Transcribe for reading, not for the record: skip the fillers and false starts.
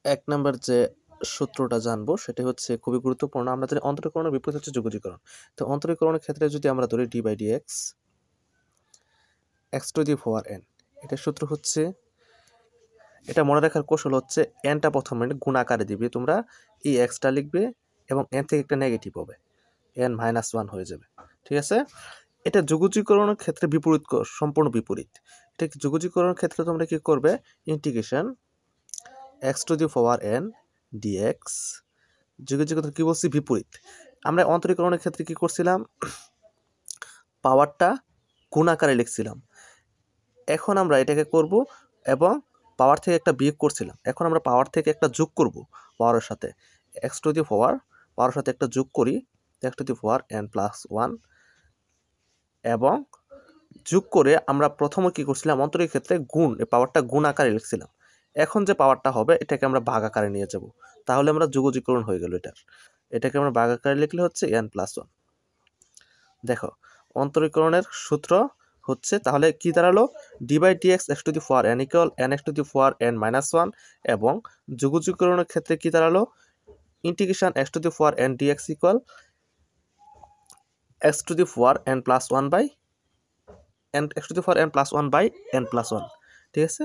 এক নাম্বার যে সূত্রটা জানবো সেটা হচ্ছে খুবই গুরুত্বপূর্ণ। আমরা জানি অন্তরীকরণের বিপরীত হচ্ছে যোগজীকরণ। তো অন্তরীকরণের ক্ষেত্রে যদি আমরা ধরি d/dx x⁴n, এটার সূত্র হচ্ছে, এটা মনে রাখার কৌশল হচ্ছে nটা প্রথমে গুণ আকারে দিবে, তোমরা এই xটা লিখবে এবং n থেকে একটা নেগেটিভ হবে, n-1 হয়ে যাবে। ঠিক আছে, এটা যোগজীকরণের ক্ষেত্রে বিপরীত, সম্পূর্ণ বিপরীত। এটা যোগজীকরণের ক্ষেত্রে তোমরা কি করবে, ইন্টিগ্রেশন x⁴n dx, যোগজীকরণ কি বলছি, বিপরীত। আমরা অন্তরীকরণের ক্ষেত্রে কি করছিলাম, পাওয়ারটা গুণ আকারে লিখছিলাম, এখন আমরা এটাকে করব এবং পাওয়ার থেকে একটা বিয়োগ করছিলাম, এখন আমরা পাওয়ার থেকে একটা যোগ করব পাওয়ারের সাথে, x⁴ পাওয়ারের সাথে একটা যোগ করি, x⁴n+1, এবং যোগ করে আমরা প্রথমে কি করছিলাম, অন্তরীক ক্ষেত্রে গুণ, এই পাওয়ারটা গুণ আকারে লিখছিলাম, এখন যে পাওয়ারটা হবে এটাকে আমরা ভাগ আকারে নিয়ে যাব, তাহলে আমরা যোগজীকরণ হয়ে গেল। এটাকে আমরা ভাগ আকারে লিখলে হচ্ছে n+1। দেখো অন্তরীকরণের সূত্র হচ্ছে তাহলে কি দাঁড়ালো, d/dx x⁴n ইকুয়াল n⁴n-1, এবং যোগজীকরণের ক্ষেত্রে কি দাঁড়ালো, integration x⁴n dx equal x⁴n+1 by n+1। ঠিক আছে।